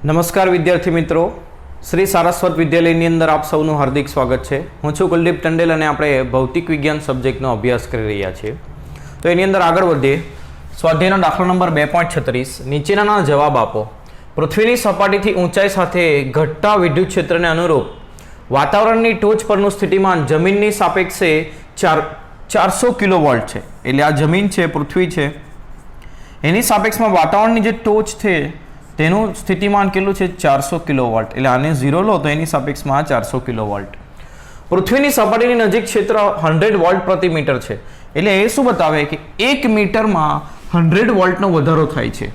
નમસ્કાર વિદ્યાર્થી મિત્રો, શ્રી સારસ્વત વિદ્યાલયની અંદર આપ સૌનું હાર્દિક સ્વાગત છે. હું છું કુલદીપ ટંડેલ અને આપણે ભૌતિક વિજ્ઞાન સબ્જેક્ટનો અભ્યાસ કરી રહ્યા છીએ. તો એની અંદર આગળ વધીએ. સ્વાધ્યાયનો દાખલો નંબર 2.36. નીચેનાના જવાબ આપો. પૃથ્વીની સપાટીથી ઊંચાઈ સાથે ઘટતા વિદ્યુત ક્ષેત્રને અનુરૂપ વાતાવરણની ટોચ પરનું સ્થિતિમાન જમીનની સાપેક્ષે 400 કિલોવોલ્ટ છે. એટલે આ જમીન છે, પૃથ્વી છે, એની સાપેક્ષમાં વાતાવરણની જે ટોચ છે તેનું સ્થિતિમાન કેટલું છે? 400 કિલોવોલ્ટ. એટલે આને 0 લો તો એની સાપેક્ષમાં 400 કિલોવોલ્ટ. પૃથ્વીની સપાટીની નજીક ક્ષેત્ર 100 વોલ્ટ પ્રતિ મીટર છે. એટલે એ શું બતાવે કે 1 મીટરમાં 100 વોલ્ટનો વધારો થાય છે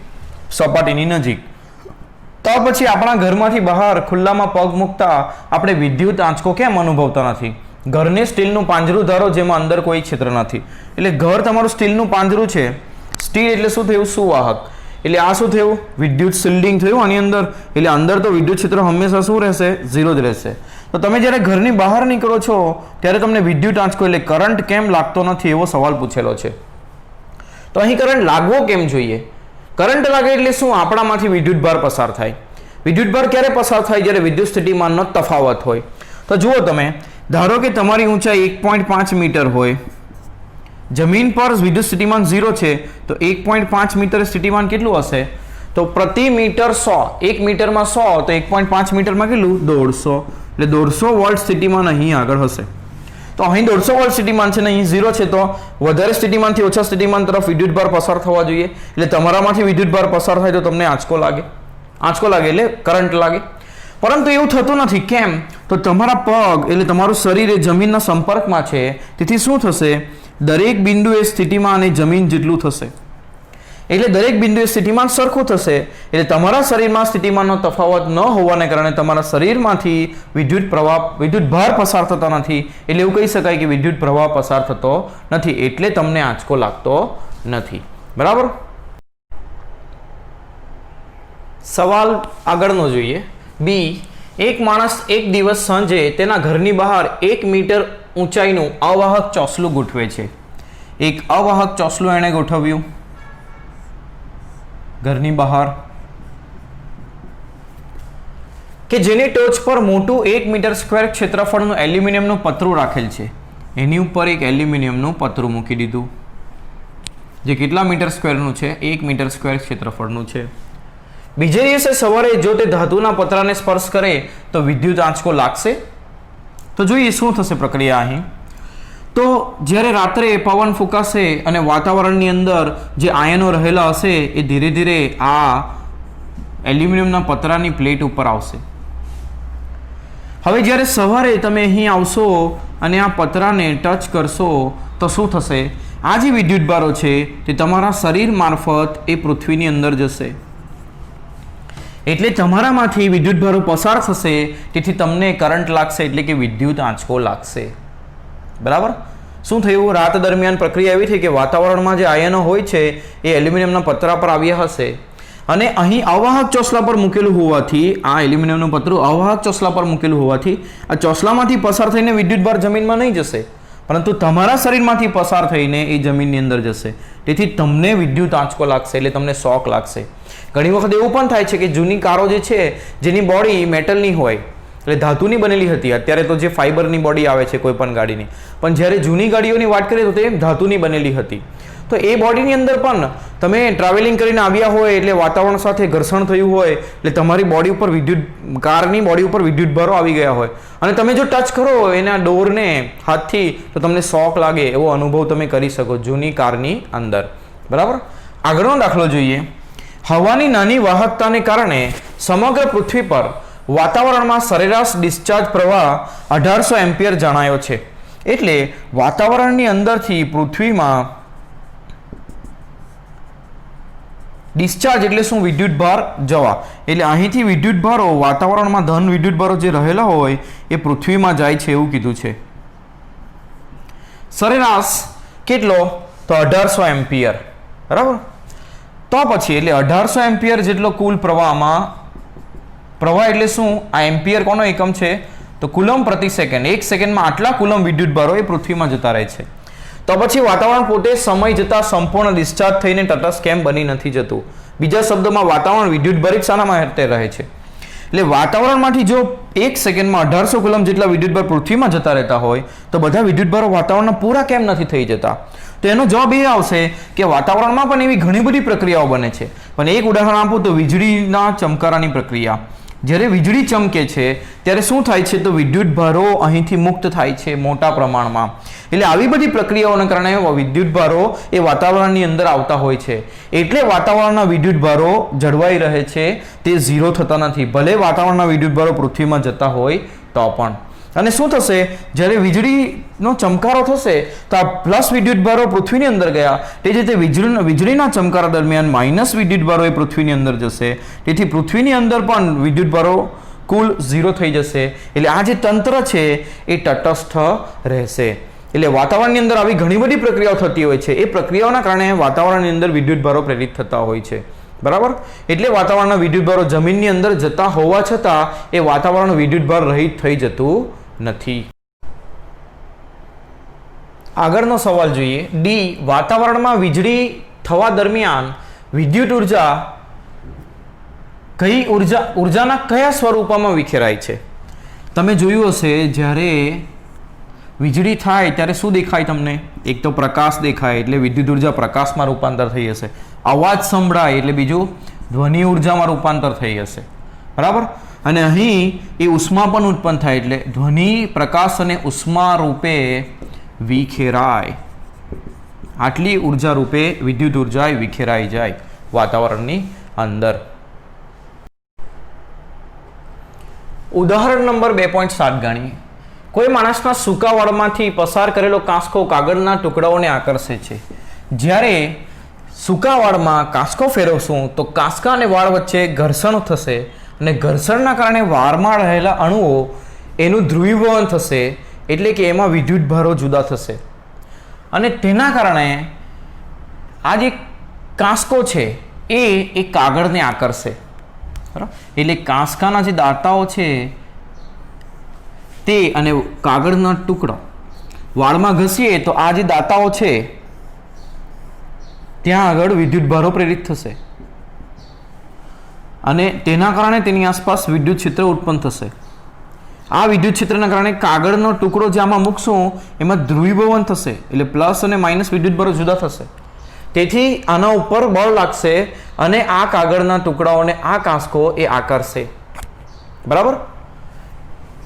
સપાટીની નજીક. તો પછી આપણા ઘરમાંથી બહાર ખુલ્લામાં પગ મૂકતા આપણે વિદ્યુત આંચકો કેમ અનુભવતા નથી? ઘરને સ્ટીલનું પાંજરું ધારો જેમાં અંદર કોઈ ક્ષેત્ર નથી. એટલે ઘર તમારું સ્ટીલનું પાંજરું છે. સ્ટીલ એટલે શું થયું? સુવાહક. એટલે આ શું થયું? વિદ્યુત શિલ્ડિંગ થયું આની અંદર. એટલે અંદર તો વિદ્યુત ક્ષેત્ર હંમેશા શું રહેશે? 0 જ રહેશે. તો તમે જ્યારે ઘરની બહાર નીકળો છો ત્યારે તમને વિદ્યુત આંચકો એટલે કરંટ કેમ લાગતો નથી એવો સવાલ પૂછેલો છે. તો અહીં કરંટ લાગવો કેમ જોઈએ? કરંટ લાગે એટલે શું? આપણામાંથી વિદ્યુત ભાર પસાર થાય. વિદ્યુત ભાર ક્યારે પસાર થાય? જ્યારે વિદ્યુત સ્થિતિમાનનો તફાવત હોય. તો જુઓ તમે, ધારો કે તમારી ઊંચાઈ 1.5 મીટર હોય, જમીન પર વિદ્યુત સ્થિતિમાન 0 છે, તો 1.5 મીટર સ્થિતિમાન કેટલું હશે? તો પ્રતિ મીટર 100. 1 મીટરમાં 100 તો 1.5 મીટરમાં કેટલું? 150. એટલે 150 વોલ્ટ સ્થિતિમાન અહીં આગળ હશે. તો અહીં 150 વોલ્ટ સ્થિતિમાન છે ને અહીં 0 છે, તો વધારે સ્થિતિમાનથી ઓછા સ્થિતિમાન તરફ વિદ્યુત ભાર પસાર થવા જોઈએ. એટલે તમારામાંથી વિદ્યુત ભાર પસાર થાય તો તમને આંચકો લાગે. આંચકો લાગે એટલે કરંટ લાગે. પરંતુ એવું થતું નથી. કેમ? તો તમારા પગ એટલે તમારું શરીર એ જમીનના સંપર્કમાં છે, તેથી શું થશે? દરેક બિંદુએ સ્થિતિમાન એ જમીન જેટલું થશે. એટલે દરેક બિંદુએ સ્થિતિમાન સરખું થશે. એટલે તમારા શરીરમાં સ્થિતિમાનનો તફાવત ન હોવાને કારણે તમારા શરીરમાંથી વિદ્યુત ભાર પસાર થતા નથી. એટલે એવું કહી શકાય કે વિદ્યુત પ્રવાહ પસાર થતો નથી. એટલે તમને આંચકો લાગતો નથી. બરાબર? સવાલ આગળનો જોઈએ. બી. એક માણસ એક દિવસ સાંજે તેના ઘરની બહાર 1 મીટર ઊંચાઈનું અવાહક ચોસલું ગોઠવે છે. એક અવાહક ચોસલું એણે ગોઠવ્યું ઘરની બહાર, કે જેની ટોચ પર મોટું 1 મીટર સ્ક્વેર ક્ષેત્રફળનું એલ્યુમિનિયમનું પતરું રાખેલ છે. એની ઉપર એક એલ્યુમિનિયમનું પતરું મૂકી દીધું, જે કેટલા મીટર સ્ક્વેરનું છે? 1 મીટર સ્ક્વેર ક્ષેત્રફળનું છે. બીજે દિવસે સવારે જો તે ધાતુના પતરાને સ્પર્શ કરે તો વિદ્યુત આંચકો લાગશે. તો જોઈએ શું થશે પ્રક્રિયા અહીં. તો જ્યારે રાત્રે પવન ફૂંકાશે અને વાતાવરણની અંદર જે આયનો રહેલા હશે એ ધીરે ધીરે આ એલ્યુમિનિયમના પતરાની પ્લેટ ઉપર આવશે. હવે જ્યારે સવારે તમે અહીં આવશો અને આ પતરાને ટચ કરશો તો શું થશે? આ જે વિદ્યુત ભારો છે તે તમારા શરીર મારફત એ પૃથ્વીની અંદર જશે. એટલે તમારામાંથી વિદ્યુત ભારો પસાર થશે, તેથી તમને કરંટ લાગશે, એટલે કે વિદ્યુત આંચકો લાગશે. બરાબર? શું થયું? રાત દરમિયાન પ્રક્રિયા એવી થઈ કે વાતાવરણમાં જે આયનો હોય છે એ એલ્યુમિનિયમના પતરા પર આવ્યા હશે અને અહીં અવાહક ચોસલા પર મૂકેલું હોવાથી, આ એલ્યુમિનિયમનું પતરું અવાહક ચોસલા પર મૂકેલું હોવાથી આ ચોસલામાંથી પસાર થઈને વિદ્યુત ભાર જમીનમાં નહીં જશે, પરંતુ તમારા શરીરમાંથી પસાર થઈને એ જમીનની અંદર જશે. તેથી તમને વિદ્યુત આંચકો લાગશે, એટલે તમને શોક લાગશે. ઘણી વખત એવું પણ થાય છે કે જૂની કારો જે છે જેની બોડી મેટલની હોય, એટલે ધાતુની બનેલી હતી, અત્યારે તો જે ફાઈબરની બોડી આવે છે કોઈ પણ ગાડીની, પણ જ્યારે જૂની ગાડીઓની વાત કરીએ તો તે ધાતુની બનેલી હતી. તો એ બોડીની અંદર પણ તમે ટ્રાવેલિંગ કરીને આવ્યા હોય એટલે વાતાવરણ સાથે ઘર્ષણ થયું હોય એટલે તમારી બોડી ઉપર કારની બોડી ઉપર વિદ્યુત ભારો આવી ગયા હોય અને તમે જો ટચ કરો એના ડોરને હાથથી તો તમને શોક લાગે એવો અનુભવ તમે કરી શકો જૂની કારની અંદર. બરાબર? આગળનો દાખલો જોઈએ. હવાની નાની વાહકતાને કારણે સમગ્ર પૃથ્વી પર વાતાવરણમાં સરેરાશ ડિસ્ચાર્જ પ્રવાહ 1800 એમ્પિયર જણાયો છે. એટલે વાતાવરણની અંદરથી પૃથ્વીમાં ડિસ્ચાર્જ એટલે શું? વિદ્યુત ભાર જવા. એટલે અહીંથી વિદ્યુત ભારો વાતાવરણમાં ધન વિદ્યુત ભારો જે રહેલા હોય એ પૃથ્વીમાં જાય છે એવું કીધું છે. સરેરાશ કેટલો? તો 1800 એમ્પિયર. બરાબર? તો પછી એટલે 1800 એમ્પિયર જેટલો કુલ પ્રવાહમાં, પ્રવાહ એટલે શું? આ એમ્પિયર કોનો એકમ છે? તો કુલમ પ્રતિ સેકન્ડ. 1 સેકન્ડમાં આટલા કુલમ વિદ્યુત ભારો એ પૃથ્વીમાં જતા રહે છે. તો પછી વાતાવરણ પોતે સમય જતાં સંપૂર્ણ ડિસ્ચાર્જ થઈને તટસ્થ કેમ બની નથી જતું? બીજા શબ્દોમાં વાતાવરણ વિદ્યુત ભરિત શાના માટે રહે છે? એટલે વાતાવરણમાંથી જો 1 સેકન્ડમાં 1800 કુલમ જેટલા વિદ્યુતભાર પૃથ્વીમાં જતા રહેતા હોય તો બધા વિદ્યુતભારો વાતાવરણના પૂરા કેમ નથી થઈ જતા? તો એનો જવાબ એ આવશે કે વાતાવરણમાં પણ એવી ઘણી બધી પ્રક્રિયાઓ બને છે. પણ એક ઉદાહરણ આપું તો વીજળીના ચમકારાની પ્રક્રિયા. જ્યારે વીજળી ચમકે છે ત્યારે શું થાય છે? તો વિદ્યુતભારો અહીંથી મુક્ત થાય છે મોટા પ્રમાણમાં. એટલે આવી બધી પ્રક્રિયાઓના કારણે વિદ્યુતભારો એ વાતાવરણની અંદર આવતા હોય છે. એટલે વાતાવરણના વિદ્યુતભારો જળવાઈ રહે છે, તે ઝીરો થતા નથી, ભલે વાતાવરણના વિદ્યુતભારો પૃથ્વીમાં જતા હોય તો પણ. અને શું થશે? જ્યારે વીજળીનો ચમકારો થશે તો આ પ્લસ વિદ્યુતભારો પૃથ્વીની અંદર ગયા, તે જ રીતે વીજળીના ચમકારા દરમિયાન માઇનસ વિદ્યુતભારો એ પૃથ્વીની અંદર જશે. તેથી પૃથ્વીની અંદર પણ વિદ્યુતભારો કુલ ઝીરો થઈ જશે. એટલે આ જે તંત્ર છે એ તટસ્થ રહેશે. એટલે વાતાવરણની અંદર આવી ઘણી બધી પ્રક્રિયાઓ થતી હોય છે. એ પ્રક્રિયાઓના કારણે વાતાવરણની અંદર વિદ્યુતભારો પ્રેરિત થતા હોય છે. બરાબર? એટલે વાતાવરણના વિદ્યુતભારો જમીનની અંદર જતા હોવા છતાં એ વાતાવરણ વિદ્યુતભાર રહિત થઈ જતું નથી. આગળનો સવાલ જોઈએ. ડી, વાતાવરણમાં વીજળી થવા દરમિયાન વિદ્યુત ઉર્જા ઉર્જાના કયા સ્વરૂપમાં વિખેરાય છે? તમે જોયું હશે જ્યારે વીજળી થાય ત્યારે શું દેખાય તમને? એક તો પ્રકાશ દેખાય એટલે વિદ્યુત ઉર્જા પ્રકાશમાં રૂપાંતર થઈ હશે. અવાજ સંભળાય એટલે બીજું ધ્વનિ ઉર્જામાં રૂપાંતર થઈ હશે. બરાબર? અને અહીં એ ઉષ્મા પણ ઉત્પન્ન થાય એટલે ધ્વનિ, પ્રકાશ અને ઉષ્મા રૂપે વિખેરાય. આટલી ઉર્જા રૂપે વિદ્યુત ઉર્જા વિખેરાઈ જાય વાતાવરણની અંદર. ઉદાહરણ નંબર 2.7 ગણીએ. કોઈ માણસના સૂકા વાળમાંથી પસાર કરેલો કાંસકો કાગળના ટુકડાઓને આકર્ષે છે. જ્યારે સૂકા વાળમાં કાંસકો ફેરવશું તો કાંસકા અને વાળ વચ્ચે ઘર્ષણ થશે અને ઘર્ષણના કારણે વાળમાં રહેલા અણુઓ એનું ધ્રુવીભવન થશે, એટલે કે એમાં વિદ્યુતભારો જુદા થશે અને તેના કારણે આ જે કાંસકો છે એ કાગળને આકર્ષે. બરાબર? એટલે કાંસકાના જે દાંતાઓ છે તે અને કાગળના ટુકડા વાળમાં ઘસીએ તો આ જે દાંતાઓ છે ત્યાં આગળ વિદ્યુતભારો પ્રેરિત થશે અને તેના કારણે તેની આસપાસ વિદ્યુત ક્ષેત્ર ઉત્પન્ન થશે. આ વિદ્યુત ક્ષેત્રના કારણે કાગળનો ટુકડો જે આમાં મૂકશું એમાં ધ્રુવીભવન થશે, એટલે પ્લસ અને માઇનસ વિદ્યુતભારો જુદા થશે. તેથી આના ઉપર બળ લાગશે અને આ કાગળના ટુકડાઓને આ કાંસકો એ આકર્ષે. બરાબર?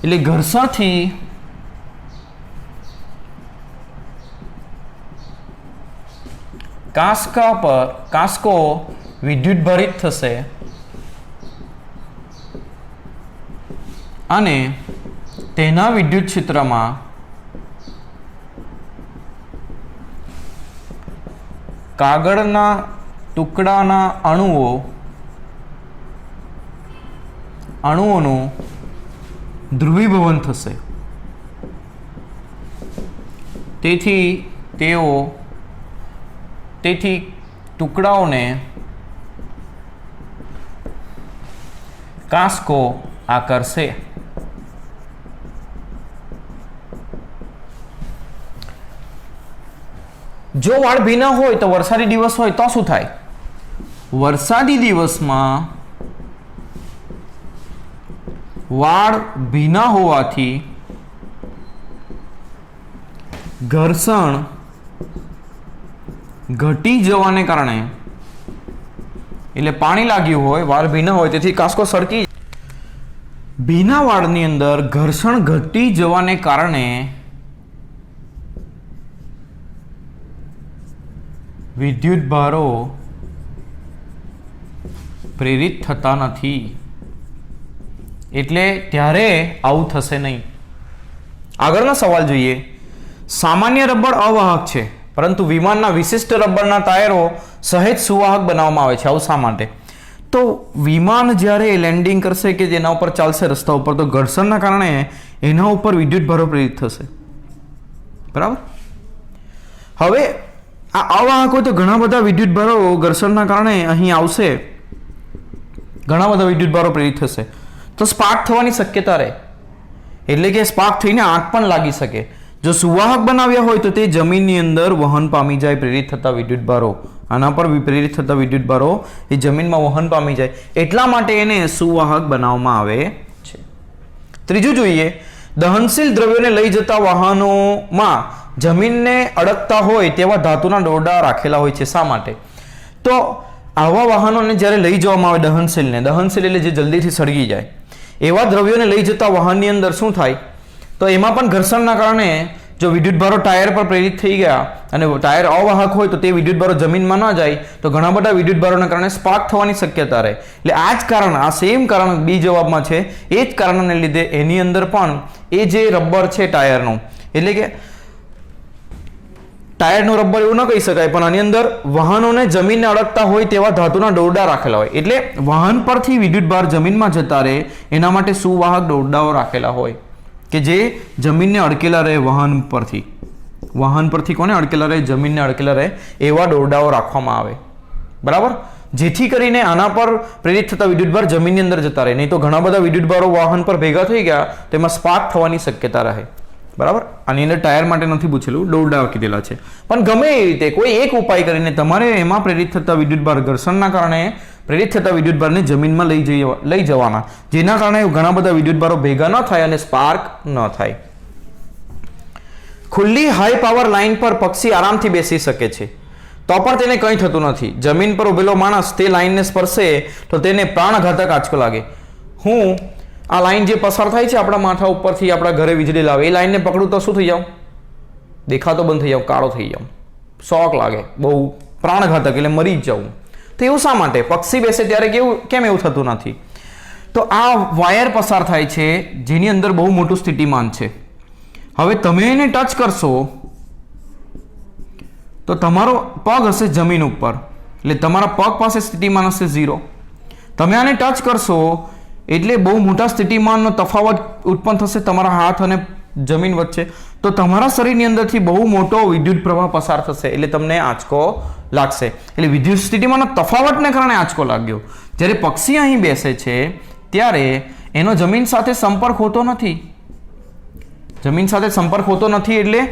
એટલે ઘર્ષણથી કાંસકો વિદ્યુતભારિત થશે અને તેના વિદ્યુત ક્ષેત્રમાં કાગળના ટુકડાના અણુઓનું ધ્રુવીભવન થશે. તેથી ટુકડાઓને કાંસકો આકર્ષે. જો વાળ ભીના હોય તો વરસાદી દિવસ હોય તો શું થાય? વરસાદી દિવસમાં વાળ ભીના હોવાથી ઘર્ષણ ઘટી જવાને કારણે, એટલે પાણી લાગ્યું હોય, વાળ ભીના હોય તેથી કાંસકો સળકી. ભીના વાળની અંદર ઘર્ષણ ઘટી જવાને કારણે વિદ્યુતભારો પ્રેરિત થતા નથી. એટલે ત્યારે આવું થશે નહીં. આગળનો સવાલ જોઈએ. સામાન્ય રબર અવાહક છે પરંતુ વિમાનના વિશિષ્ટ રબરના ટાયરો સહેજ સુવાહક બનાવવામાં આવે છે. આવું શા માટે? તો વિમાન જ્યારે લેન્ડિંગ કરશે કે જેના ઉપર ચાલશે રસ્તા ઉપર, તો ઘર્ષણના કારણે એના ઉપર વિદ્યુતભારો પ્રેરિત થશે. બરાબર? હવે આ અવાહક હોય તો ઘણા બધા વિદ્યુતભારો ઘર્ષણના કારણે અહીં આવશે, ઘણા બધા વિદ્યુતભારો પ્રેરિત થશે તો સ્પાર્ક થવાની શક્યતા રહે. એટલે કે સ્પાર્ક થઈને આગ પણ લાગી શકે. જો સુવાહક બનાવ્યા હોય તો તે જમીનની અંદર વહન પામી જાય પ્રેરિત થતા વિદ્યુતભારો આના પર પ્રેરિત થતા વિદ્યુત ભારો એ જમીનમાં વહન પામી જાય એટલા માટે એને સુવાહક બનાવવામાં આવે છે. ત્રીજું જોઈએ, દહનશીલ દ્રવ્યોને લઈ જતા વાહનોમાં જમીનને અડકતા હોય તેવા ધાતુના દોરડા રાખેલા હોય છે. શા માટે? તો આવા વાહનોને જ્યારે લઈ જવામાં આવે દહનશીલ એટલે જે જલ્દીથી સળગી જાય એવા દ્રવ્યોને લઈ જતા વાહનની અંદર શું થાય, તો એમાં પણ ઘર્ષણના કારણે જો વિદ્યુત ભારો ટાયર પર પ્રેરિત થઈ ગયા અને ટાયર અવાહક હોય તો તે વિદ્યુત ભારો જમીનમાં ન જાય તો ઘણા બધા વિદ્યુત ભારોના કારણે સ્પાર્ક થવાની શક્યતા રહે. એટલે આ જ કારણ, આ સેમ કારણ બી જવાબમાં છે. એ જ કારણને લીધે એની અંદર પણ એ જે રબર છે ટાયરનું, એટલે કે ટાયરનું રબર એવું ન કહી શકાય પણ આની અંદર વાહનોને જમીનને અડકતા હોય તેવા ધાતુના દોરડા રાખેલા હોય. એટલે વાહન પરથી વિદ્યુત ભાર જમીનમાં જતા રહે એના માટે સુવાહક દોરડાઓ રાખેલા હોય કે જે જમીનને અડકેલા રહે. વાહન પરથી કોને અડકેલા રહે? જમીનને અડકેલા રહે એવા દોરડાઓ રાખવામાં આવે. બરાબર, જેથી કરીને આના પર પ્રેરિત થતા વિદ્યુત ભાર જમીનની અંદર જતા રહે. નહીં તો ઘણા બધા વિદ્યુત ભારો વાહન પર ભેગા થઈ ગયા તેમાં સ્પાર્ક થવાની શક્યતા રહે. બરાબર, આની અંદર ટાયર માટે નથી પૂછેલું, દોરડા કીધેલા છે. પણ ગમે એ રીતે કોઈ એક ઉપાય કરીને તમારે એમાં પ્રેરિત થતા વિદ્યુત ભાર ઘર્ષણના કારણે પ્રેરિત થતા વિદ્યુત ભારને જમીનમાં લઈ જવાના, જેના કારણે ઘણા બધા વિદ્યુત ભારો ભેગા ન થાય અને સ્પાર્ક ન થાય. ખુલ્લી હાઈ પાવર લાઇન પર પક્ષી આરામથી બેસી શકે છે તો પણ તેને કંઈ થતું નથી. જમીન પર ઉભેલો માણસ તે લાઇનને સ્પર્શે તો તેને પ્રાણઘાતક આંચકો લાગે. હું આ લાઈન જે પસાર થાય છે આપણા માથા ઉપરથી આપણા ઘરે વીજળી લાવે, એ લાઈનને પકડું તો શું થઈ જાઉં? દેખાતો બંધ થઈ જાઉં, કાળો થઈ જાઉં, શોક લાગે, બહુ પ્રાણઘાતક, એટલે મરી જ જાઉં. તો એવું શા માટે? પક્ષી બેસે ત્યારે કેમ એવું થતું નથી? તો આ વાયર પસાર થાય છે જેની અંદર બહુ મોટું સ્થિતિમાન છે. હવે તમે એને ટચ કરશો તો તમારો પગ હશે જમીન ઉપર, એટલે તમારા પગ પાસે સ્થિતિમાન હશે 0. તમે આને ટચ કરશો એટલે બહુ મોટા સ્થિતિમાનનો તફાવત ઉત્પન્ન થશે તમારા હાથ અને જમીન વચ્ચે. તો તમારા શરીરની અંદરથી બહુ મોટો વિદ્યુત પ્રવાહ પસાર થશે એટલે તમને આંચકો લાગશે. એટલે વિદ્યુત સ્થિતિમાનના તફાવતને કારણે આંચકો લાગ્યો. જ્યારે પક્ષી અહીં બેસે છે ત્યારે એનો જમીન સાથે સંપર્ક હોતો નથી. જમીન સાથે સંપર્ક હોતો નથી એટલે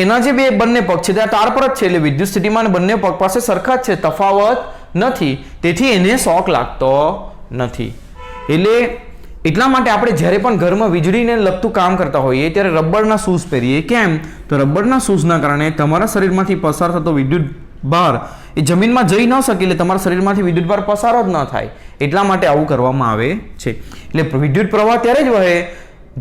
એના જે બંને પગ છે ત્યાં તાર પર જ છે, એટલે વિદ્યુત સ્થિતિમાન બંને પગ પાસે સરખા જ છે, તફાવત નથી. તેથી એને શોક લાગતો નથી. એટલે એટલા માટે આપણે જ્યારે પણ ઘરમાં વીજળીને લગતું કામ કરતા હોઈએ ત્યારે રબરના શૂઝ પહેરીએ. કેમ? તો રબરના શૂઝના કારણે તમારા શરીરમાંથી પસાર થતો વિદ્યુત ભાર એ જમીનમાં જઈ ન શકે, એટલે તમારા શરીરમાંથી વિદ્યુત ભાર પસાર જ ન થાય. એટલા માટે આવું કરવામાં આવે છે. એટલે વિદ્યુત પ્રવાહ ત્યારે જ વહે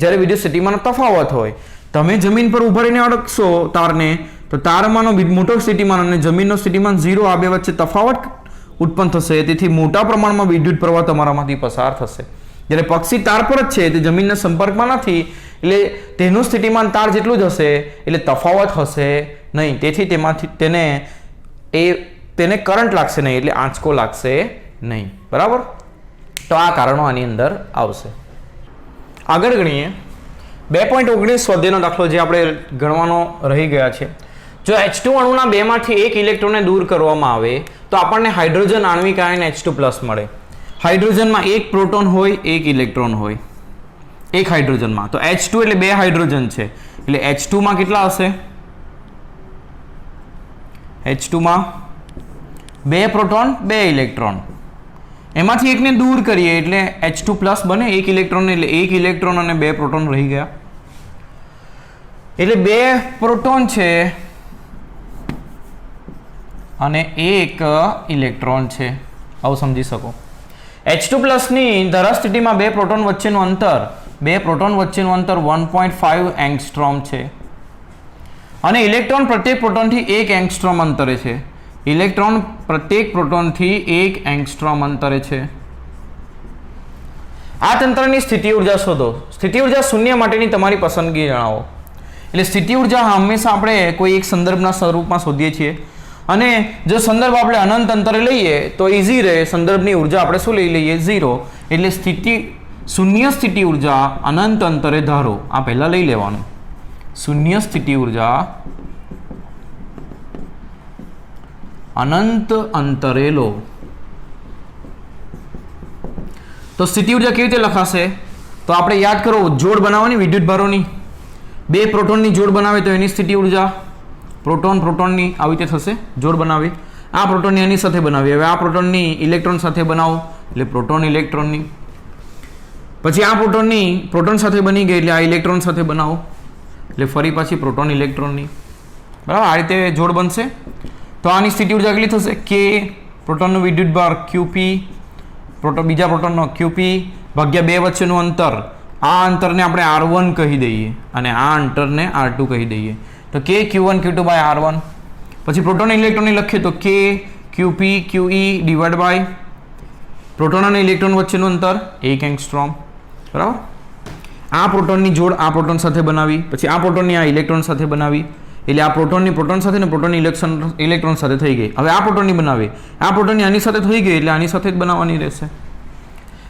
જ્યારે વિદ્યુત સ્થિતિમાનનો તફાવત હોય. તમે જમીન પર ઉભા રહીને અડકશો તારને તો તારમાંનો મોટો સ્થિતિમાન અને જમીનનો સ્થિતિમાન 0, આ બે વચ્ચે તફાવત ઉત્પન્ન થશે. તેથી મોટા પ્રમાણમાં વિદ્યુત પ્રવાહ તમારામાંથી પસાર થશે. જ્યારે પક્ષી તાર પર જ છે તે જમીનના સંપર્કમાં નથી એટલે તેનું સ્થિતિમાન તાર જેટલું જ હશે એટલે તફાવત હશે નહીં. તેથી તેમાંથી તેને કરંટ લાગશે નહીં એટલે આંચકો લાગશે નહીં. બરાબર, તો આ કારણો આની અંદર આવશે. આગળ ગણીએ 2.19 સ્વાધ્યાયનો દાખલો જે આપણે ગણવાનો રહી ગયા છે. જો H2 અણુના 2 માંથી એક ઇલેક્ટ્રોનને દૂર કરવામાં આવે તો આપણને હાઇડ્રોજન આણ્વિક આયન H2+ મળે. હાઇડ્રોજનમાં એક પ્રોટોન હોય, એક ઇલેક્ટ્રોન હોય. એક હાઇડ્રોજનમાં તો H2 એટલે 2 હાઇડ્રોજન છે એટલે H2 માં કેટલા હશે? H2 માં 2 પ્રોટોન 2 ઇલેક્ટ્રોન. એમાંથી એકને દૂર કરીએ એટલે H2+ બને, એક ઇલેક્ટ્રોન, એટલે એક ઇલેક્ટ્રોન અને 2 પ્રોટોન રહી ગયા. એટલે 2 પ્રોટોન છે અને એક ઇલેક્ટ્રોન છે. આવું સમજી શકો. H2+ ની ધારા સ્થિતિમાં 2 પ્રોટોન વચ્ચેનું અંતર 1.5 એંગસ્ટ્રોમ છે અને ઇલેક્ટ્રોન પ્રત્યેક પ્રોટોનથી 1 એંગસ્ટ્રોમ અંતરે છે. ઇલેક્ટ્રોન પ્રત્યેક પ્રોટોનથી 1 એંગસ્ટ્રોમ અંતરે છે. આ તંત્રની સ્થિતિ ઉર્જા શોધો. સ્થિતિ ઉર્જા શૂન્ય માટેની તમારી પસંદગી જણાવો. એટલે સ્થિતિ ઉર્જા હંમેશા આપણે કોઈ એક સંદર્ભના સ્વરૂપમાં શોધીએ છીએ અને જો સંદર્ભ આપણે અનંત અંતરે લઈએ તો ઈઝી રહે. સંદર્ભની ઉર્જા આપણે શું લઈ લઈએ? 0. એટલે શૂન્ય સ્થિતિ ઉર્જા અનંત અંતરે ધારો. આ પહેલા લઈ લેવાનું. શૂન્ય સ્થિતિ ઉર્જા અનંત અંતરે લો. તો સ્થિતિ ઉર્જા કેવી રીતે લખાશે? તો આપણે યાદ કરો, જોડ બનાવવાની વિદ્યુત ભારોની. 2 પ્રોટોનની જોડ બનાવે તો એની સ્થિતિ ઉર્જા પ્રોટોનની આવી રીતે થશે. જોડ બનાવી આ પ્રોટોનની આની સાથે બનાવી. હવે આ પ્રોટોનની ઇલેક્ટ્રોન સાથે બનાવો એટલે પ્રોટોન ઇલેક્ટ્રોનની. પછી આ પ્રોટોનની પ્રોટોન સાથે બની ગઈ એટલે આ ઇલેક્ટ્રોન સાથે બનાવો એટલે ફરી પાછી પ્રોટોન ઇલેક્ટ્રોનની. બરાબર, આ રીતે જોડ બનશે. તો આની સ્થિતિ ઉર્જા કેટલી થશે? કે પ્રોટોનનું વિદ્યુતભાર QP, બીજા પ્રોટોનનો QP ભાગ્યા 2 વચ્ચેનું અંતર. આ અંતરને આપણે R1 કહી દઈએ અને આ અંતરને R2 કહી દઈએ. તો K Q1 Q2 by R1. પછી પ્રોટોન ઇલેક્ટ્રોનની લખીએ તો K QP QE divide by proton અને ઇલેક્ટ્રોન વચ્ચેનું અંતર 1 એંગસ્ટ્રોમ. બરાબર, આ પ્રોટોનની જોડ આ પ્રોટોન સાથે બનાવી, પછી આ પ્રોટોનની આ ઇલેક્ટ્રોન સાથે બનાવી એટલે આ પ્રોટોનની પ્રોટોન સાથે ને પ્રોટોનની ઇલેક્ટ્રોન સાથે થઈ ગઈ. હવે આ પ્રોટોનની બનાવી, આ પ્રોટોનની આની સાથે થઈ ગઈ એટલે આની સાથે જ બનાવવાની રહેશે.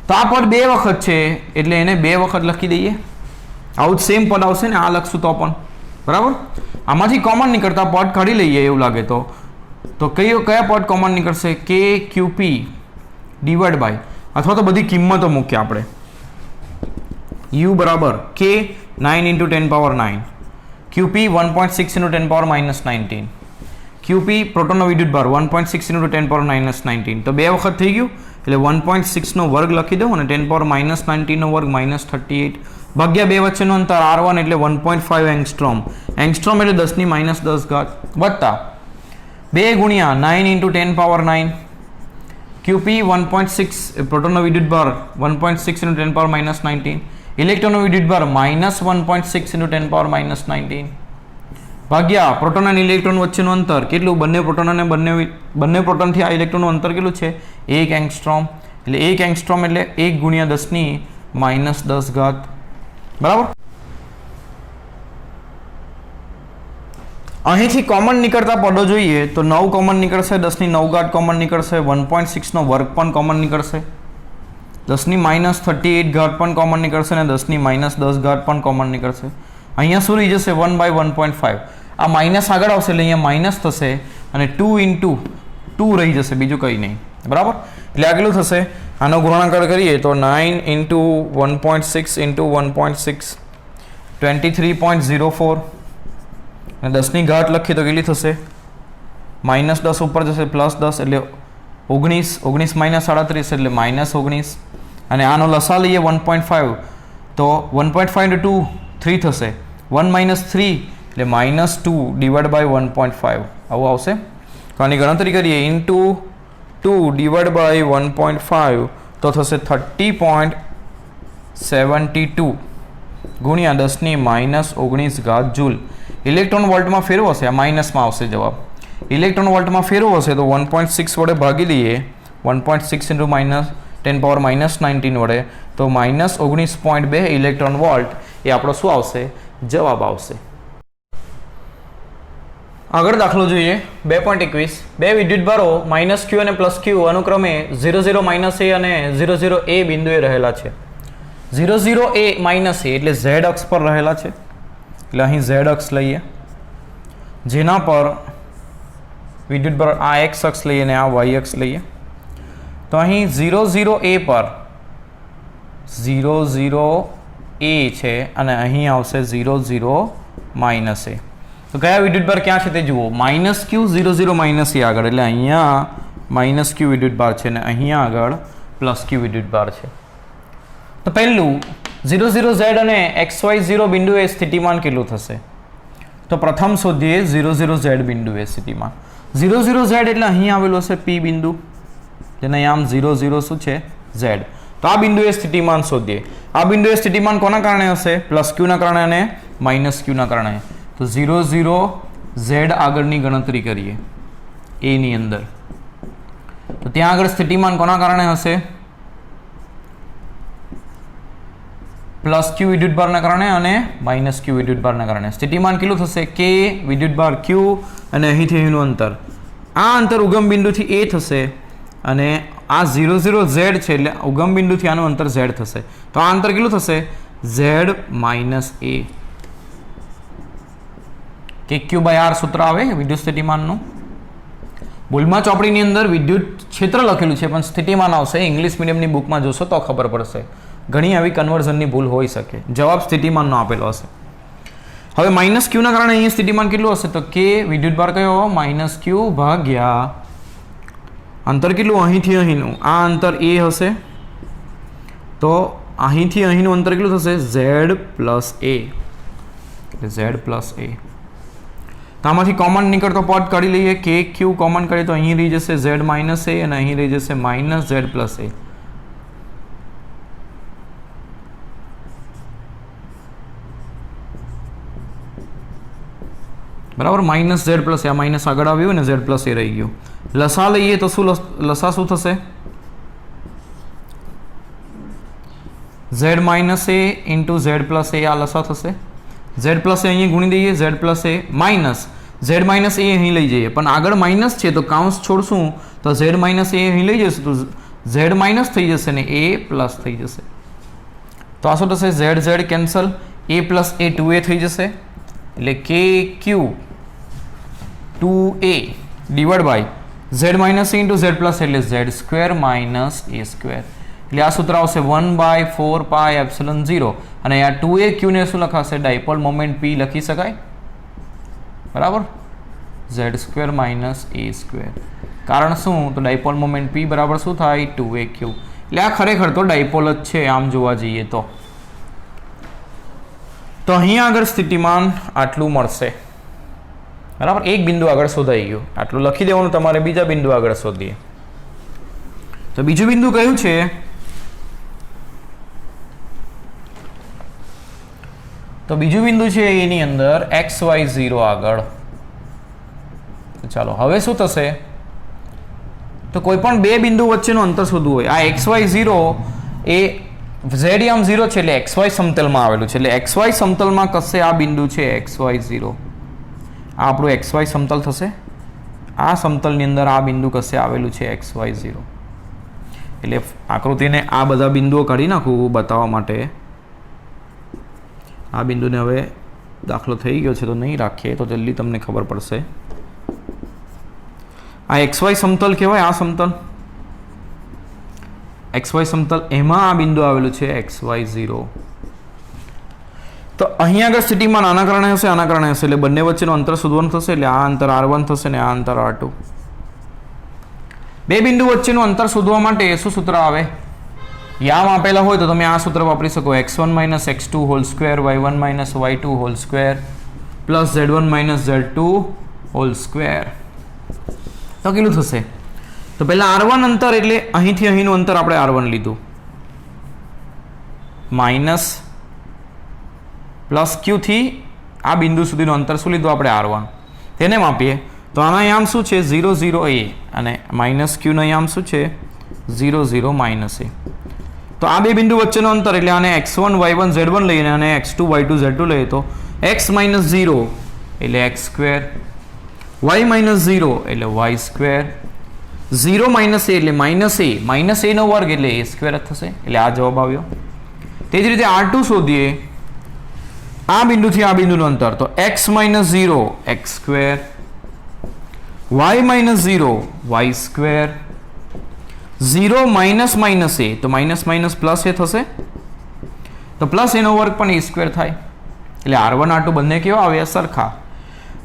તો આ પદ 2 વખત છે એટલે એને 2 વખત લખી દઈએ. આવું જ સેમ પદ આવશે ને આ લખશું તો પણ. બરાબર, આમાંથી કોમન નીકળતા પદ કાઢી લઈએ એવું લાગે તો કયા પદ કોમન નીકળશે? K QP ડિવાઈડ બાય, અથવા તો બધી કિંમતો મૂકીએ આપણે. U બરાબર K 9 × 10 power 9, QP 1.6 × 10 power -19, QP પ્રોટોનનો વિદ્યુતભાર 1.6 × 10 પાવર -19. તો 2 વખત થઈ ગયું એટલે 1.6 નો વર્ગ લખી દઉં અને 10 પાવર -19 નો વર્ગ -38 ભાગ્યા 2 વચ્ચેનું અંતર R1 એટલે 1.5 એંગસ્ટ્રોમ. એંગસ્ટ્રોમ એટલે 10 ની -10 ઘાત વત્તા 2 ગુણ્યા 9 × 10 પાવર 9, QP 1.6 પ્રોટોનનો વિદ્યુતભાર 1.6 × 10 પાવર -19, ઇલેક્ટ્રોનનો વિદ્યુતભાર -1.6 × 10 પાવર -19 ભાગ્યા પ્રોટોન અને ઇલેક્ટ્રોન વચ્ચેનું અંતર કેટલું? બંને પ્રોટોન અને બંને પ્રોટોનથી આ ઇલેક્ટ્રોનનું અંતર કેટલું છે? 1 એંગસ્ટ્રોમ. એટલે 1 એંગસ્ટ્રોમ એટલે 1 ગુણ્યા 10 ની -10 ઘાત. બરાબર, અહીંથી કોમન નીકળતા પદો જોઈએ તો 9 કોમન નીકળશે, 10 ની 9 ઘાત કોમન નીકળશે, 1.6 નો વર્ગ પણ કોમન નીકળશે, 10 ની -38 ઘાત પણ કોમન નીકળશે અને 10 ની -10 ઘાત પણ કોમન નીકળશે. અહીંયા શું રહી જશે? 1/1.5. આ માઇનસ આગળ આવશે એટલે અહીંયા માઇનસ થશે અને 2 × 2 રહી જશે, બીજું કંઈ નહીં. બરાબર, એટલે આ કેટલું થશે? આનો ગુણાકાર કરીએ તો 9 × 1.6 × 1.6 23.04 અને 10 ની ઘાત લખીએ તો કેટલી થશે? -10 ઉપર જશે +10 એટલે 19, 19 - 37 એટલે -19 અને આનો લસા લઈએ 1.5 તો 1.5 × 2 3 થશે, 1 - 3 એટલે -2 ડિવાઈડ બાય 1.5 આવું આવશે. તો આની ગણતરી કરીએ × 2 ડિવાઈડ બાય 1.5 તો થશે 30.72 ગુણ્યા 10 ની -19 ઘાત જૂલ. ઇલેક્ટ્રોન વોલ્ટમાં ફેરવશે, આ માઇનસમાં આવશે જવાબ. ઇલેક્ટ્રોન વોલ્ટમાં ફેરવશે તો 1.6 વડે ભાગી દઈએ, 1.6 × 10 પાવર -19 વડે તો -19.2 ઇલેક્ટ્રોન વોલ્ટ એ આપણો શું આવશે? જવાબ આવશે. આગળ દાખલો જોઈએ 2.21. બે વિદ્યુતભારો -Q અને +Q અનુક્રમે 00 - A અને 00 A બિંદુએ રહેલા છે. 00 A - A એટલે Z અક્ષ પર રહેલા છે એટલે અહીં Z અક્ષ લઈએ, જેના પર વિદ્યુતભાર આ X અક્ષ લઈએ અને આ Y અક્ષ લઈએ. તો અહીં 00 A પર 00 A છે અને અહીં આવશે 00 - A. તો કયા વિદ્યુતભાર ક્યાં છે તે જુઓ. -Q 00 - A આગળ એટલે અહીંયા -Q વિદ્યુતભાર છે અને અહીંયા આગળ +Q વિદ્યુતભાર છે. તો પહેલું 00 Z અને XY0 બિંદુએ સ્થિતિમાન કેટલું થશે? તો પ્રથમ શોધીએ 00 Z બિંદુએ સ્થિતિમાન. 00 Z એટલે અહીં આવેલું હશે P બિંદુ, જેને આમ 00 શું છે? Z. તો આ બિંદુએ સ્થિતિમાન શોધીએ. આ બિંદુએ સ્થિતિમાન કોના કારણે હશે? +Q ના કારણે અને -Q ના કારણે. તો 00 Z આગળની ગણતરી કરીએ A ની અંદર. તો ત્યાં આગળ સ્થિતિમાન કોના કારણે હશે? +Q વિદ્યુતભારના કારણે અને -Q વિદ્યુતભારના કારણે. સ્થિતિમાન કેટલું થશે? K વિદ્યુતભાર Q અને અહીંથી અહીંનું અંતર. આ અંતર ઉગમ બિંદુથી A થશે અને આ 00 Z છે એટલે ઉગમ બિંદુથી આનું અંતર Z થશે. તો આ અંતર કેટલું થશે? Z - A. KQ/R સૂત્ર આવે વિદ્યુત સ્થિતિમાનનું. ભૂલમાં ચોપડીની અંદર વિદ્યુત ક્ષેત્ર લખેલું છે પણ સ્થિતિમાન આવશે. ઇંગ્લિશ મીડિયમની બુકમાં જોશો તો ખબર પડશે. ઘણી આવી કન્વર્ઝનની ભૂલ હોઈ શકે. જવાબ સ્થિતિમાનનો આપેલો હશે. હવે -Q ના કારણે અહીં સ્થિતિમાન કેટલું હશે? તો K વિદ્યુતભાર કયો? -Q ભાગ્યા અંતર કેટલું અહીંથી અહીંનું આ અંતર એ હશે તો અહીંથી અહીંનું અંતર કેટલું થશે z પ્લસ એ z પ્લસ એ તો આમાંથી કોમન નીકળતો પદ કાઢી લઈએ કે ક્યુ કોમન કરીએ તો અહીં રહી જશે z માઇનસ એ અને અહીં રહી જશે માઇનસ z પ્લસ એ બરાબર માઇનસ ઝેડ પ્લસ આ માઇનસ આગળ આવ્યું ને ઝેડ પ્લસ એ રહી ગયું લસા લઈએ તો શું લસા શું થશે Z minus A into Z plus એ આ લસા થશે ઝેડ પ્લસ એ અહીં ગુણી દઈએ ઝેડ પ્લસ એ માઇનસ ઝેડ માઇનસ એ અહીં લઈ જઈએ પણ આગળ માઇનસ છે તો કાઉન્સ છોડશું તો ઝેડ માઇનસ એ અહીં લઈ જશે તો ઝેડ માઇનસ થઈ જશે ને એ પ્લસ થઈ જશે તો આ શું થશે Z Z cancel A plus A 2a થઈ જશે એટલે કે Q 2a divide by Z minus A into Z plus એટલે Z square minus A square એટલે આ સૂત્ર આવશે 1/4 પાઈ એપ્સિલોન 0 અને આ 2a ક્યુ ને શું લખાશે ડાયપોલ મોમેન્ટ p લખી શકાય બરાબર Z square minus A square કારણ શું તો ડાયપોલ મોમેન્ટ p બરાબર શું થાય 2a ક્યુ એટલે આ ખરેખર તો ડાયપોલ જ છે આમ જોવા જઈએ તો અહીંયા આગળ સ્થિતિમાન આટલું મળશે બરાબર એક બિંદુ આગળ શોધાઈ ગયું આટલું લખી દેવાનું તમારે બીજા બિંદુ આગળ શોધીએ તો બીજું બિંદુ કયું છે તો બીજું બિંદુ છે એની અંદર xy0 આગળ તો ચાલો હવે શું થશે તો કોઈ પણ બે બિંદુ વચ્ચેનું અંતર શોધવું હોય આ xy0 એ z યામ 0 છે એટલે xy સમતલમાં આવેલું છે એટલે xy સમતલમાં કશે આ બિંદુ છે xy0 આ આપણું xy સમતલ થશે આ સમતલની અંદર આ બિંદુ કશે આવેલું છે xy0 એટલે આકૃતિને આ બધા બિંદુઓ કાઢી નાખું બતાવવા માટે આ બિંદુને હવે દાખલો થઈ ગયો છે તો નહીં રાખીએ તો જલ્દી તમને ખબર પડશે આ xy સમતલ કહેવાય આ સમતલ xy સમતલ એમાં આ બિંદુ આવેલું છે xy0 તો અહીંયા આગળ સ્થિતિમાન આના કારણે હશે એટલે બંને વચ્ચેનું અંતર શોધવાનું થશે એટલે આ અંતર r1 થશે ને આ અંતર r2 બે બિંદુ વચ્ચેનું અંતર શોધવા માટે શું સૂત્ર આવે યામ આપેલા હોય તો તમે આ સૂત્ર વાપરી શકો x1 - x2 whole square y1 - y2 whole square plus z1 - z2 whole square તો કેટલું થશે તો પહેલા r1 અંતર એટલે અહીંથી અહીંનું અંતર આપણે r1 લીધું માઇનસ પ્લસ q થી આ બિંદુ સુધીનું અંતર શું લીધું આપણે r1 તેને માપીએ તો આના યામ શું છે 0 0 a અને માઇનસ q ના યામ શું છે 0 0 માઇનસ a તો આ બે બિંદુ વચ્ચેનું અંતર એટલે આને x1 y1 z1 લઈને અને x2 y2 z2 લઈએ તો x - 0 એટલે x સ્ક્વેર y - 0 એટલે y સ્ક્વેર 0 - a એટલે માઇનસ a નો વર્ગ એટલે a સ્ક્વેર જ થશે એટલે આ જવાબ આવ્યો તે જ રીતે r2 શોધીએ આ બિંદુથી આ બિંદુનું અંતર તો x - 0 x square y - 0 y square 0 minus a તો માઇનસ પ્લસ એ થશે તો પ્લસ એનો વર્ગ પણ a સ્ક્વેર થાય એટલે r1 r2 બંને કેવા આવ્યા સરખા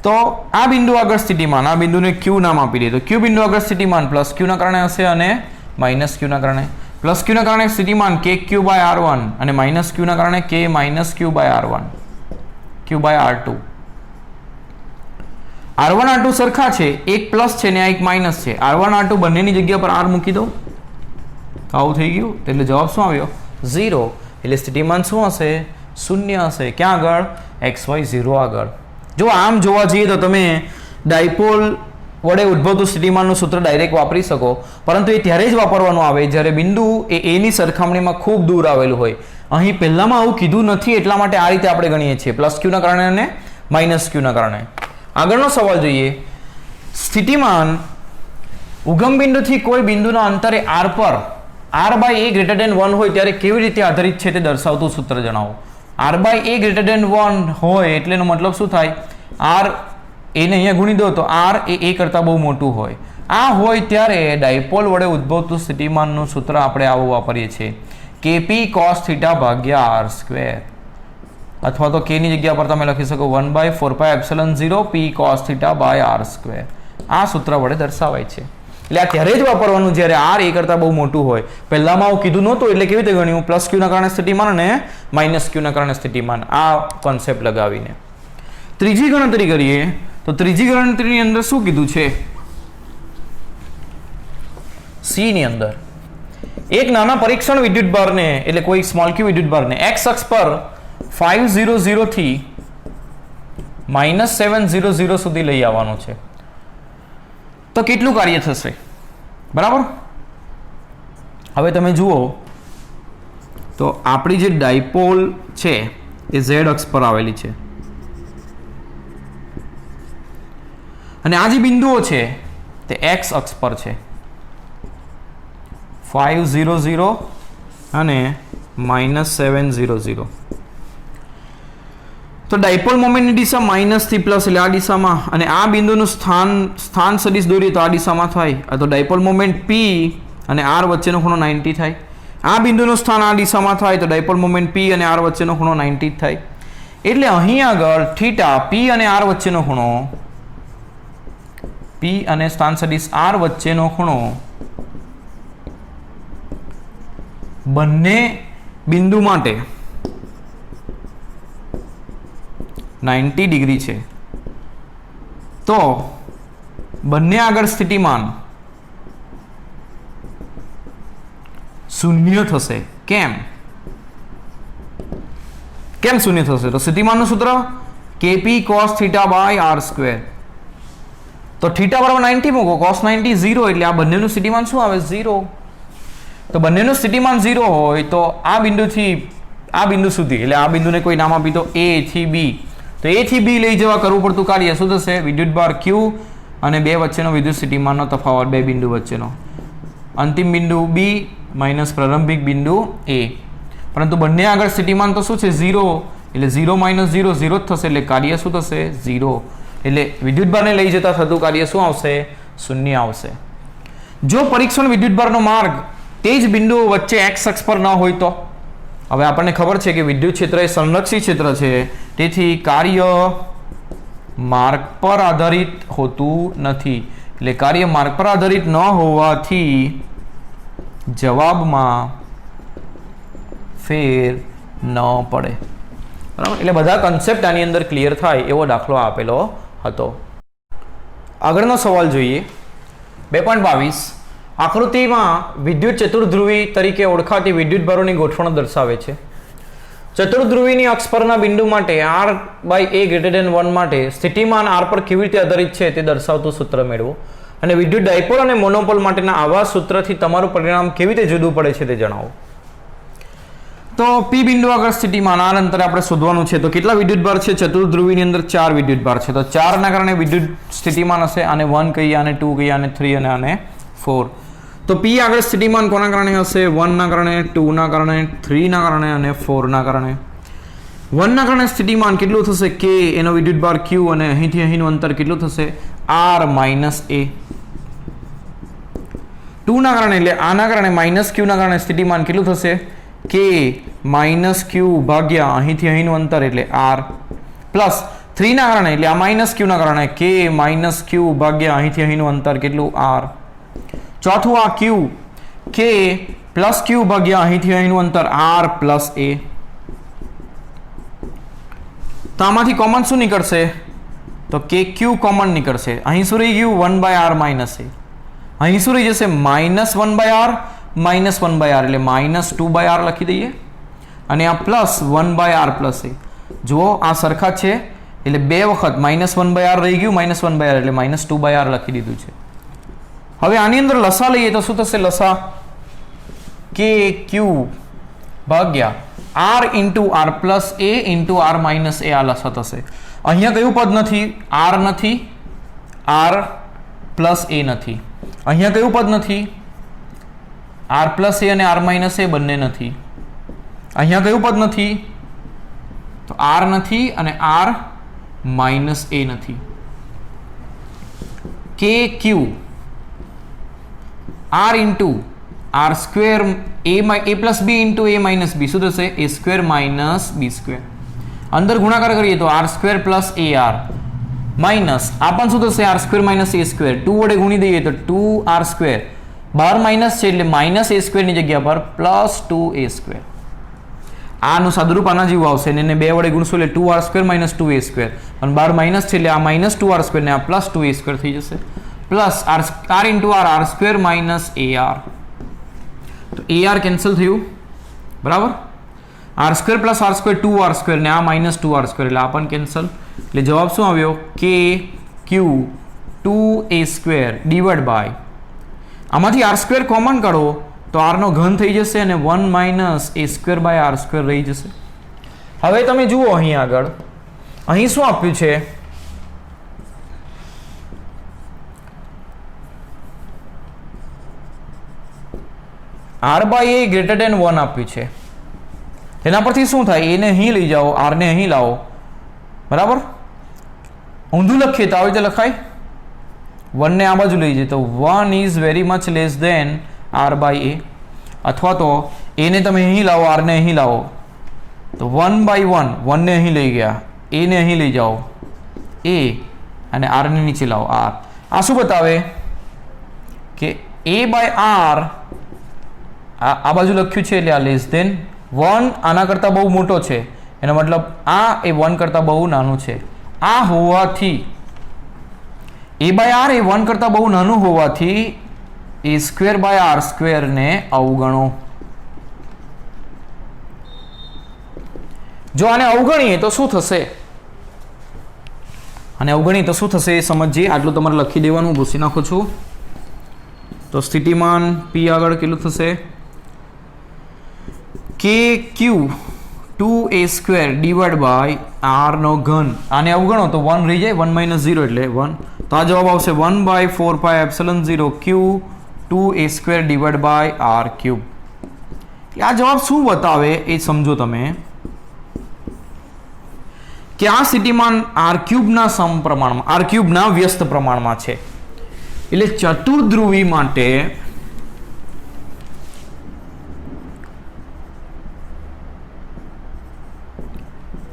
તો આ બિંદુ આગળ સ્થિતિમાન આ બિંદુને q નામ આપી દે તો q બિંદુ આગળ સ્થિતિમાન પ્લસ q ના કારણે હશે અને માઇનસ q ના કારણે પ્લસ q ના કારણે સ્થિતિમાન kq બાય r1 અને માઇનસ q ના કારણે k minus q by r1 q by r2 r1 r2 સરખા છે એક પ્લસ છે ને આ એક માઇનસ છે r1 r2 બંનેની જગ્યા પર r મૂકી દો આવું થઈ ગયું એટલે જવાબ શું આવ્યો 0 એટલે સ્થિતિમાન શું હશે શૂન્ય હશે ક્યાં આગળ xy0 આગળ જો આમ જોવા જઈએ તો તમે ડાયપોલ વડે ઉદ્ભવતું સ્થિતિમાનનું સૂત્ર ડાયરેક્ટ વાપરી શકો પરંતુ એ ત્યારે જ વાપરવાનું આવે જ્યારે બિંદુ એ એની સરખામણીમાં ખૂબ દૂર આવેલું હોય અહીં પહેલામાં આવું કીધું નથી એટલા માટે આ રીતે આપણે ગણીએ છીએ પ્લસ ક્યુના કારણે અને માઇનસ ક્યુના કારણે આગળનો સવાલ જોઈએ સ્થિતિમાન ઉગમ બિંદુથી કોઈ બિંદુના અંતરે r પર r by a greater than 1 હોય ત્યારે કેવી રીતે આધારિત છે તે દર્શાવતું સૂત્ર જણાવો r by a greater than 1 હોય એટલે એનો મતલબ શું થાય r એને અહીંયા ગુણી દો તો r એ a કરતાં બહુ મોટું હોય આ હોય ત્યારે ડાયપોલ વડે ઉદ્ભવતું સ્થિતિમાનનું સૂત્ર આપણે આવું વાપરીએ છીએ kp cos θ ભાગ્યા r સ્ક્વેર અથવા તો k ની જગ્યા પર તમે લખી શકો 1/4 pi epsilon 0 p cos θ by r square આ સૂત્ર વડે દર્શાવાય છે એટલે આ ત્યારે જ વાપરવાનું જ્યારે આર એ કરતાં બહુ મોટું હોય. પહેલામાં હું કીધું નહોતું એટલે કેવી રીતે ગણ્યું? પ્લસ ક્યુના કારણે સ્થિતિમાન અને માઇનસ ક્યુના કારણે સ્થિતિમાન, આ કોન્સેપ્ટ લગાવીને. ત્રીજી ગણતરી કરીએ તો ત્રીજી ગણતરીની અંદર શું કીધું છે? સી ની અંદર એક નાના પરીક્ષણ વિદ્યુત ભારને એટલે કોઈ સ્મોલ ક્યુ વિદ્યુત ભારને એક્સ અક્ષ પર 500 થી -700 સુધી લઈ આવવાનું છે. તો કેટલું કાર્ય થશે? બરાબર. હવે તમે જુઓ તો આપણી જે ડાયપોલ છે એ ઝેડ અક્ષ પર આવેલી છે અને આ જે બિંદુઓ છે તે એક્સ અક્ષ પર છે. 500 અને -700. તો ડાયપોલ મોમેન્ટની દિશા માઇનસ થી પ્લસ એટલે આ દિશામાં, અને આ બિંદુનું સ્થાન સદિશ દોરીએ તો આ દિશામાં થાય. તો ડાયપોલ મોમેન્ટ P અને R વચ્ચેનો ખૂણો 90 થાય. આ બિંદુનું સ્થાન આ દિશામાં થાય તો ડાયપોલ મોમેન્ટ P અને R વચ્ચેનો ખૂણો 90 થાય. એટલે અહીં આગળ થીટા P અને R વચ્ચેનો ખૂણો, P અને સ્થાન સદિશ R વચ્ચેનો ખૂણો બંને બિંદુ માટે 90 ડિગ્રી છે. તો બંને આગળ સ્થિતિમાન શૂન્ય થશે. કેમ શૂન્ય થશે? તો સ્થિતિમાનનું સૂત્ર KP cos θ by R square. તો થીટા બરાબર 90 મૂકો, cos 90 0, એટલે આ બંનેનું સ્થિતિમાન શું આવે? 0. તો બંનેનું સ્થિતિમાન 0 હોય તો આ બિંદુથી આ બિંદુ સુધી, એટલે આ બિંદુને કોઈ નામ આપી તો A થી B, તો A થી B લઈ જવા કરવું પડતું કાર્ય શું થશે? વિદ્યુત ભાર Q અને બે વચ્ચેનો વિદ્યુત સ્થિતિમાનનો તફાવત, બે બિંદુ વચ્ચેનો. અંતિમ બિંદુ B માઇનસ પ્રારંભિક બિંદુ A. પરંતુ બંને આગળ સ્થિતિમાન તો શું છે? 0. એટલે 0 - 0 0 જ થશે, એટલે કાર્ય શું થશે? 0. એટલે વિદ્યુત ભારને લઈ જતા થતું કાર્ય શું આવશે? શૂન્ય આવશે. જો પરીક્ષણ વિદ્યુત ભારનો માર્ગ તે જ બિંદુઓ વચ્ચે એક્સ અક્ષ પર ન હોય તો? હવે આપણને ખબર છે કે વિદ્યુત ક્ષેત્ર એ સંરક્ષિત ક્ષેત્ર છે, તેથી કાર્ય માર્ગ પર આધારિત હોતું નથી. એટલે કાર્ય માર્ગ પર આધારિત ન હોવાથી જવાબમાં ફેર ન પડે. બરાબર. એટલે બધા કન્સેપ્ટ આની અંદર ક્લિયર થાય એવો દાખલો આપેલો હતો. આગળનો સવાલ જોઈએ. 2.22 આકૃતિમાં વિદ્યુત ચતુર્ધ્રુવી તરીકે ઓળખાતી વિદ્યુત ભારોની ગોઠવણ દર્શાવે છે. ચતુર્ધ્રુવીની અક્ષ પરના બિંદુ માટે R/A greater than 1 માટે સ્થિતિમાન R પર કેવી રીતે આધારિત છે તે દર્શાવતું સૂત્ર મેળવો. અને વિદ્યુત ડાયપોલ અને મોનોપોલ માટેના આવા સૂત્રથી તમારું પરિણામ કેવી રીતે જુદું પડે છે તે જણાવો. તો P બિંદુ આગળ સ્થિતિમાન R અંતરે આપણે શોધવાનું છે. તો કેટલા વિદ્યુત ભાર છે? ચતુર્ધ્રુવીની અંદર 4 વિદ્યુત ભાર છે. તો 4 ના કારણે વિદ્યુત સ્થિતિમાન હશે. આને 1 કહીએ, આને 2 કહીએ, આને 3 અને આને 4. તો P આગળ સ્થિતિમાન કોના કારણે હશે? 1 ના કારણે, 2 ના કારણે, 3 ના કારણે અને 4 ના કારણે. 1 ના કારણે સ્થિતિમાન કેટલું થશે? K, એનો વિદ્યુત ભાર Q, અને અહીંથી અહીંનું અંતર કેટલું થશે? R - A. 2 ના કારણે એટલે આના કારણે -Q ના કારણે સ્થિતિમાન કેટલું થશે? K - Q ભાગ્યા અહીંથી અહીંનું અંતર એટલે R, પ્લસ 3 ના કારણે એટલે આ -Q ના કારણે K - Q ભાગ્યા અહીંથી અહીંનું અંતર કેટલું? R. ચોથું આ Q, K + Q ભાગ્યા અહીંથી અહીંનું અંતર R + A. તો આમાંથી કોમન શું નીકળશે? તો KQ કોમન નીકળશે. અહીં શું રહી ગયું? 1/R - A. અહીં શું રહી જશે? -1/R - 1/R, એટલે -2/R લખી દઈએ, અને આ +1/R + A. જુઓ આ સરખા છે, એટલે બે વખત -1/R રહી ગયું, -1/R એટલે -2/R લખી દીધું છે. હવે આની અંદર લસા લઈએ તો શું થશે? લસા KQ ભાગ્યા R × R + A × R - A આ લસા થશે. અહીંયા કયું પદ નથી? R નથી, R + A નથી. અહીંયા કયું પદ નથી? R + A અને R - A બંને નથી. અહીંયા કયું પદ નથી? તો R નથી અને R - A નથી. KQ R × R square A + B × A - B શું થશે? A² - B². અંદર ગુણાકાર કરીએ તો R² + AR માઇનસ આ પણ શું થશે R square minus A square 2 વડે ગુણી દઈએ તો 2r સ્ક્વેર બહાર માઇનસ છે એટલે માઇનસ એ સ્ક્વેર ની જગ્યા પર પ્લસ 2a સ્ક્વેર આનું સાદુરૂપ આના જેવું આવશે ને એને 2 વડે ગુણશો એટલે 2r square minus 2a square અને બહાર માઇનસ છે એટલે આ માઇનસ 2r સ્ક્વેર ને આ પ્લસ 2a સ્ક્વેર થઈ જશે plus r into r square minus ar તો ar કેન્સલ થયું બરાબર r square plus r square 2r square ને આ માઇનસ 2r સ્ક્વેર એટલે આ પણ કેન્સલ એટલે જવાબ શું આવ્યો k q 2a square divide by આમાંથી r સ્ક્વેર કોમન કાઢો તો r નો ઘન થઈ જશે અને 1 minus a square by r square રહી જશે હવે તમે જુઓ અહીં આગળ અહીં શું આપ્યું છે r by a greater than 1 આપ્યું છે એના પરથી શું થાય એને અહીં લઈ જાઓ r ને અહીં લાવો બરાબર ઊંધું લખીએ તો આવી રીતે લખાય 1 ને આ બાજુ લઈ જઈએ તો 1 is very much less than r by a અથવા તો a ને તમે અહીં લાવો r ને અહીં લાવો તો 1 બાય 1 1 ને અહીં લઈ ગયા a ને અહીં લઈ જાઓ a અને r ને નીચે લાવો r આ શું બતાવે કે a બાય r આ બાજુ લખ્યું છે એટલે આ લેસ દેન 1 આના કરતાં બહુ મોટો છે એનો મતલબ આ એ 1 કરતાં બહુ નાનું છે આ હોવાથી a બાય r એ 1 કરતાં બહુ નાનું હોવાથી a square by r square ને અવગણો જો આને અવગણીએ તો શું થશે અને અવગણીએ તો શું થશે એ સમજીએ આટલું તમારે લખી દેવાનું ભૂસી નાખું છું તો સ્થિતિમાન p આગળ કેટલું થશે k q 2a square divide by r નો ઘન આને અવગણો તો 1 રહી જાય 1 માઇનસ 0 એટલે 1 તો આ જવાબ આવશે 1 by 4 pi epsilon 0 q 2a square divide by r cube આ જવાબ શું બતાવે એ સમજો તમે કે આ સ્થિતિમાન r ક્યુબના સમપ્રમાણમાં r ક્યુબના વ્યસ્ત પ્રમાણમાં છે એટલે ચતુર્ધ્રુવી માટે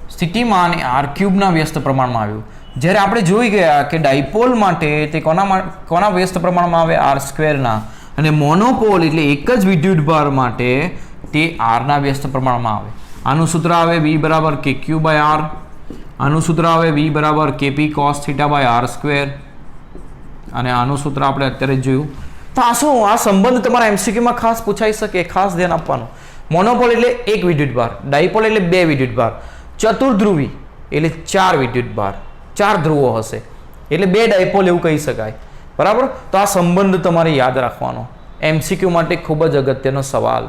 સ્થિતિમાન r ક્યુબના વ્યસ્ત પ્રમાણમાં આવ્યું જ્યારે આપણે જોઈ ગયા કે ડાયપોલ માટે તે કોના વ્યસ્ત પ્રમાણમાં આવે r સ્ક્વેરના અને મોનોપોલ એટલે એક જ વિદ્યુતભાર માટે તે r ના વ્યસ્ત પ્રમાણમાં આવે આનું સૂત્ર આવે v બરાબર kq બાય r આનું સૂત્ર આવે v બરાબર kp cos theta by r square અને આનું સૂત્ર આપણે અત્યારે જ જોયું તો આ શું આ સંબંધ તમારા એમસીક્યુમાં ખાસ પૂછાઈ શકે ખાસ ધ્યાન આપવાનું મોનોપોલ એટલે એક વિદ્યુતભાર ડાયપોલ એટલે બે વિદ્યુતભાર ચતુર્ધ્રુવી એટલે 4 વિદ્યુતભાર 4 ધ્રુવો હશે એટલે બે ડાયપોલ એવું કહી શકાય બરાબર તો આ સંબંધ તમારે યાદ રાખવાનો એમસીક્યુ માટે ખૂબ જ અગત્યનો સવાલ